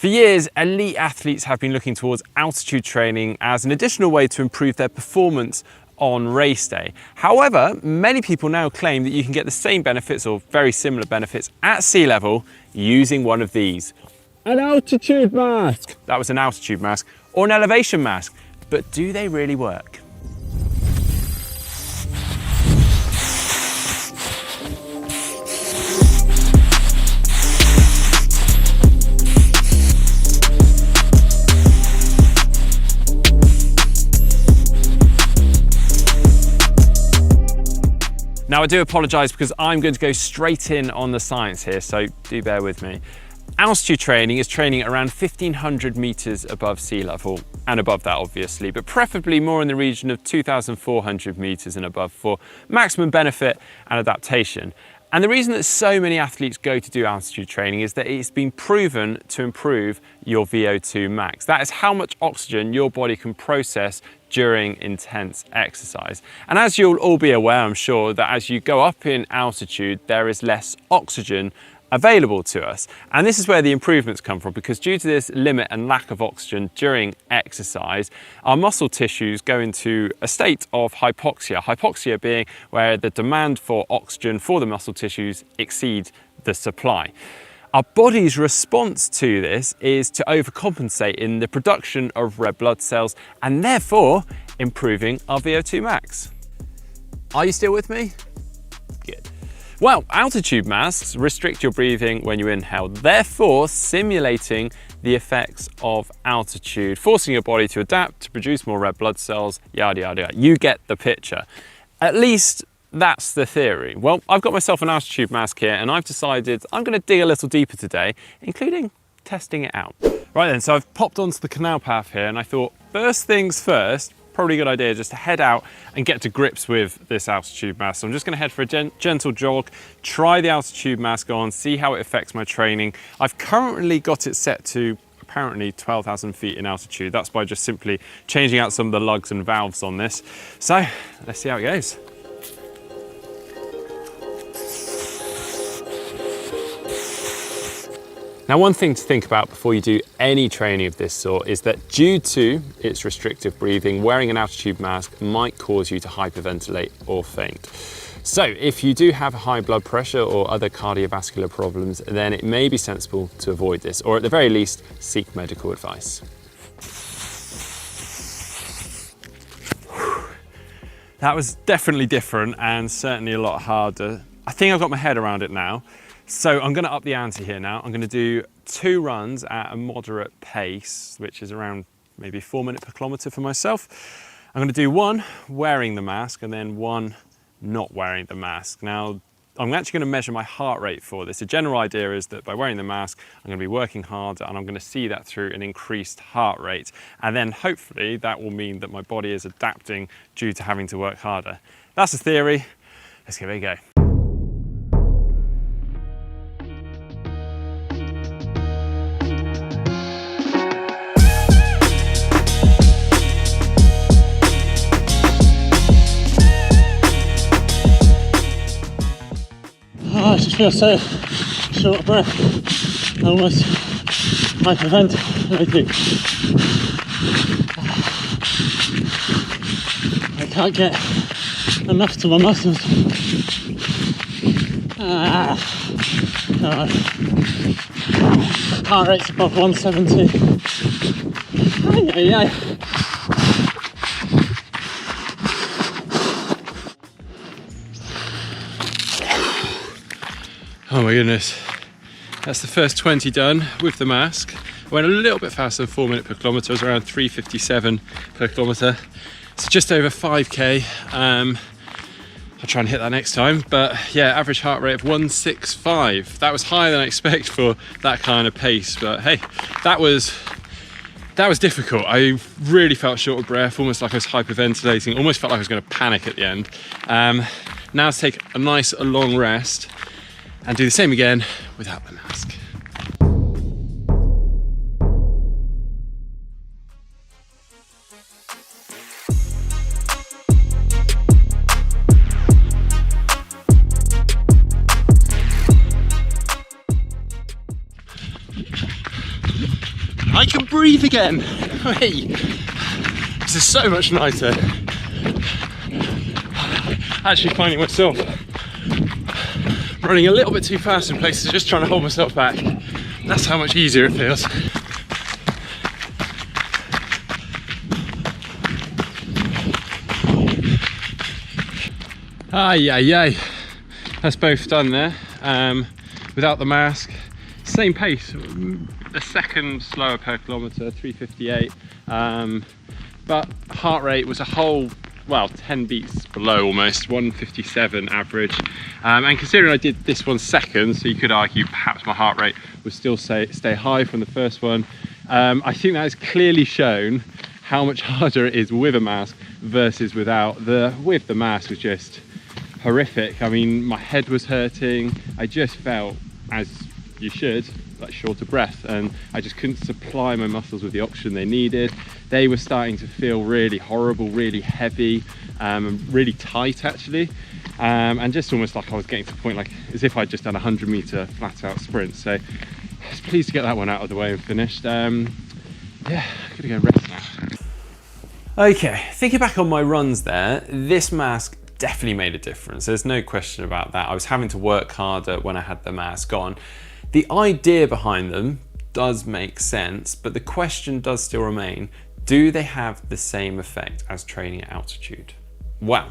For years, elite athletes have been looking towards altitude training as an additional way to improve their performance on race day. However, many people now claim that you can get the same benefits or very similar benefits at sea level using one of these. An altitude mask. That was an altitude mask or an elevation mask, but do they really work? Now I do apologise because I'm going to go straight in on the science here, so do bear with me. Altitude training is training around 1,500 metres above sea level, and above that obviously, but preferably more in the region of 2,400 metres and above for maximum benefit and adaptation. And the reason that so many athletes go to do altitude training is that it's been proven to improve your VO2 max. That is how much oxygen your body can process during intense exercise. And as you'll all be aware, I'm sure, that as you go up in altitude, there is less oxygen available to us. And this is where the improvements come from, because due to this limit and lack of oxygen during exercise, our muscle tissues go into a state of hypoxia. Hypoxia being where the demand for oxygen for the muscle tissues exceeds the supply. Our body's response to this is to overcompensate in the production of red blood cells and therefore improving our VO2 max. Are you still with me? Good. Well, altitude masks restrict your breathing when you inhale, therefore simulating the effects of altitude, forcing your body to adapt to produce more red blood cells, yada, yada, yada. You get the picture. At least that's the theory. Well, I've got myself an altitude mask here and I've decided I'm going to dig a little deeper today, including testing it out. Right then, so I've popped onto the canal path here and I thought, first things first, probably a good idea just to head out and get to grips with this altitude mask. So I'm just going to head for a gentle jog, try the altitude mask on, see how it affects my training. I've currently got it set to apparently 12,000 feet in altitude. That's by just simply changing out some of the lugs and valves on this. So let's see how it goes. Now, one thing to think about before you do any training of this sort is that due to its restrictive breathing, wearing an altitude mask might cause you to hyperventilate or faint. So if you do have high blood pressure or other cardiovascular problems, then it may be sensible to avoid this, or at the very least, seek medical advice. That was definitely different and certainly a lot harder. I think I've got my head around it now. So I'm going to up the ante here now. I'm going to do 2 runs at a moderate pace, which is around maybe 4 minutes per kilometre for myself. I'm going to do 1 wearing the mask and then 1 not wearing the mask. Now, I'm actually going to measure my heart rate for this. The general idea is that by wearing the mask, I'm going to be working harder and I'm going to see that through an increased heart rate. And then hopefully that will mean that my body is adapting due to having to work harder. That's the theory. Let's give it a go. I just feel so short of breath, almost hyperventilating. I can't get enough to my muscles. God. Heart rate's above 170. Ay, ay, ay. Oh my goodness, that's the first 20 done with the mask. I went a little bit faster than 4 minutes per kilometre. I was around 3:57 per kilometre. So just over 5k. I'll try and hit that next time. But yeah, average heart rate of 165. That was higher than I expect for that kind of pace. But hey, that was difficult. I really felt short of breath, almost like I was hyperventilating, almost felt like I was going to panic at the end. Now to take a nice long rest and do the same again without the mask. I can breathe again. Hey, this is so much nicer. Actually finding myself running a little bit too fast in places, just trying to hold myself back. That's how much easier it feels. Yay. That's both done there. Without the mask, same pace, a second slower per kilometre, 3:58. But heart rate was a whole, well, 10 beats below almost, 1:57 average. And considering I did this one second, so you could argue perhaps my heart rate would still stay high from the first one. I think that has clearly shown how much harder it is with a mask versus without. With the mask was just horrific. I mean, my head was hurting. I just felt, as you should, like short of breath, and I just couldn't supply my muscles with the oxygen they needed. They were starting to feel really horrible, really heavy, and really tight actually, and just almost like I was getting to the point like as if I'd just done a 100-meter flat out sprint. So I was pleased to get that one out of the way and finished. Yeah, I'm gonna go rest now. Okay, thinking back on my runs there, this mask definitely made a difference. There's no question about that. I was having to work harder when I had the mask on. The idea behind them does make sense, but the question does still remain, do they have the same effect as training at altitude? Well,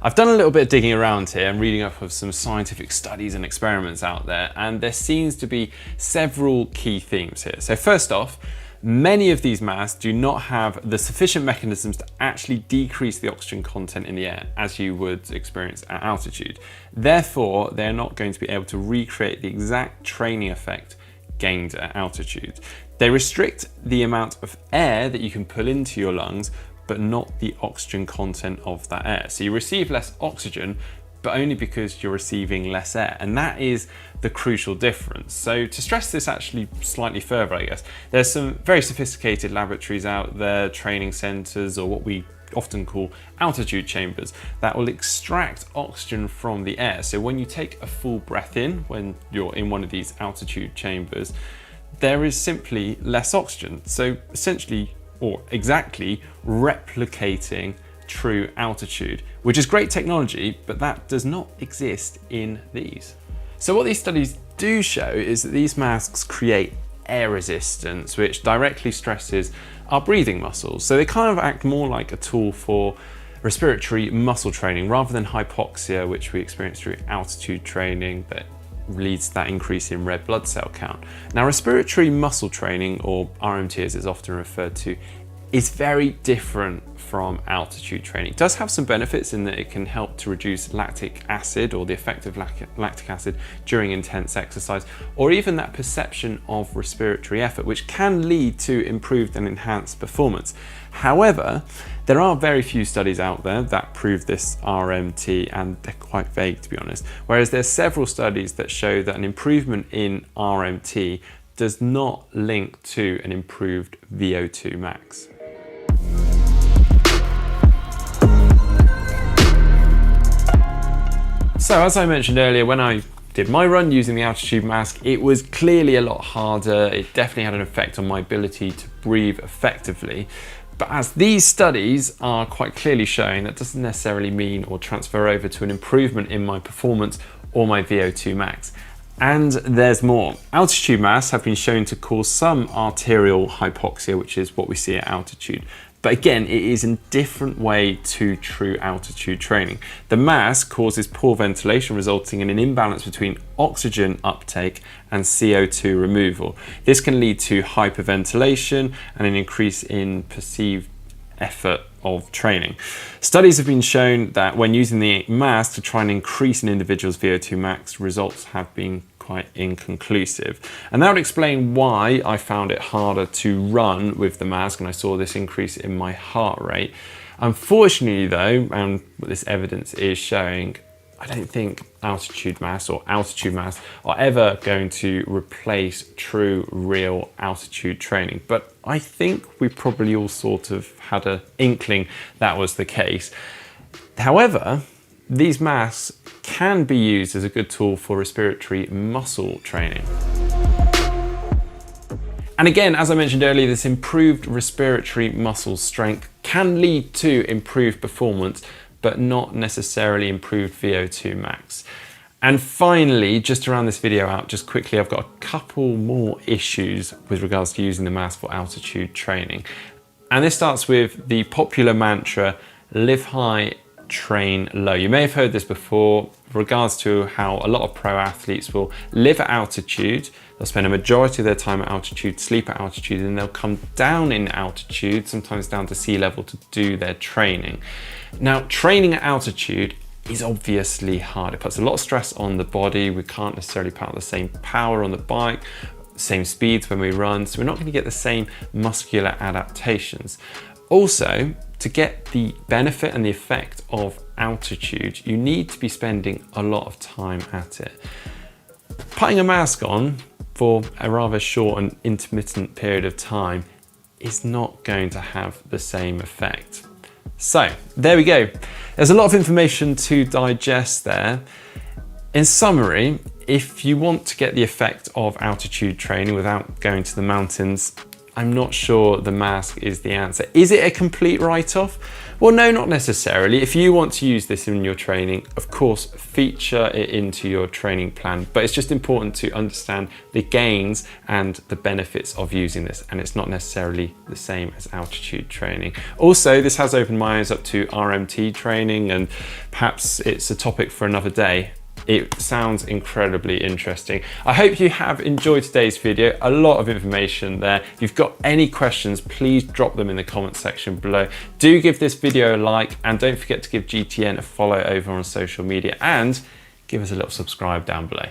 I've done a little bit of digging around here and reading up of some scientific studies and experiments out there, and there seems to be several key themes here. So first off, many of these masks do not have the sufficient mechanisms to actually decrease the oxygen content in the air as you would experience at altitude. Therefore, they're not going to be able to recreate the exact training effect gained at altitude. They restrict the amount of air that you can pull into your lungs, but not the oxygen content of that air. So you receive less oxygen, but only because you're receiving less air. And that is the crucial difference. So to stress this actually slightly further, I guess, there's some very sophisticated laboratories out there, training centers, or what we often call altitude chambers, that will extract oxygen from the air. So when you take a full breath in, when you're in one of these altitude chambers, there is simply less oxygen. So essentially, or exactly, replicating true altitude, which is great technology, but that does not exist in these. So what these studies do show is that these masks create air resistance, which directly stresses our breathing muscles. So they kind of act more like a tool for respiratory muscle training rather than hypoxia, which we experience through altitude training that leads to that increase in red blood cell count. Now, respiratory muscle training, or RMT as it's often referred to, is very different from altitude training. It does have some benefits in that it can help to reduce lactic acid, or the effect of lactic acid during intense exercise, or even that perception of respiratory effort, which can lead to improved and enhanced performance. However, there are very few studies out there that prove this RMT, and they're quite vague, to be honest. Whereas there's several studies that show that an improvement in RMT does not link to an improved VO2 max. So as I mentioned earlier, when I did my run using the altitude mask, it was clearly a lot harder. It definitely had an effect on my ability to breathe effectively. But as these studies are quite clearly showing, that doesn't necessarily mean or transfer over to an improvement in my performance or my VO2 max. And there's more. Altitude masks have been shown to cause some arterial hypoxia, which is what we see at altitude. But again, it is a different way to true altitude training. The mask causes poor ventilation, resulting in an imbalance between oxygen uptake and CO2 removal. This can lead to hyperventilation and an increase in perceived effort of training. Studies have been shown that when using the mask to try and increase an individual's VO2 max, results have been quite inconclusive. And that would explain why I found it harder to run with the mask, and I saw this increase in my heart rate. Unfortunately though, and what this evidence is showing, I don't think altitude masks or altitude masks are ever going to replace true, real altitude training. But I think we probably all sort of had an inkling that was the case. However, these masks can be used as a good tool for respiratory muscle training. And again, as I mentioned earlier, this improved respiratory muscle strength can lead to improved performance, but not necessarily improved VO2 max. And finally, just to round this video out, just quickly, I've got a couple more issues with regards to using the mask for altitude training. And this starts with the popular mantra, live high, train low. You may have heard this before with regards to how a lot of pro athletes will live at altitude. They'll spend a majority of their time at altitude, sleep at altitude, and they'll come down in altitude, sometimes down to sea level, to do their training. Now, training at altitude is obviously hard. It puts a lot of stress on the body. We can't necessarily put out the same power on the bike, same speeds when we run, so we're not going to get the same muscular adaptations. Also, to get the benefit and the effect of altitude, you need to be spending a lot of time at it. Putting a mask on for a rather short and intermittent period of time is not going to have the same effect. So there we go. There's a lot of information to digest there. In summary, if you want to get the effect of altitude training without going to the mountains, I'm not sure the mask is the answer. Is it a complete write-off? Well, no, not necessarily. If you want to use this in your training, of course, feature it into your training plan, but it's just important to understand the gains and the benefits of using this, and it's not necessarily the same as altitude training. Also, this has opened my eyes up to RMT training, and perhaps it's a topic for another day. It sounds incredibly interesting. I hope you have enjoyed today's video. A lot of information there. If you've got any questions, please drop them in the comment section below. Do give this video a like, and don't forget to give GTN a follow over on social media, and give us a little subscribe down below.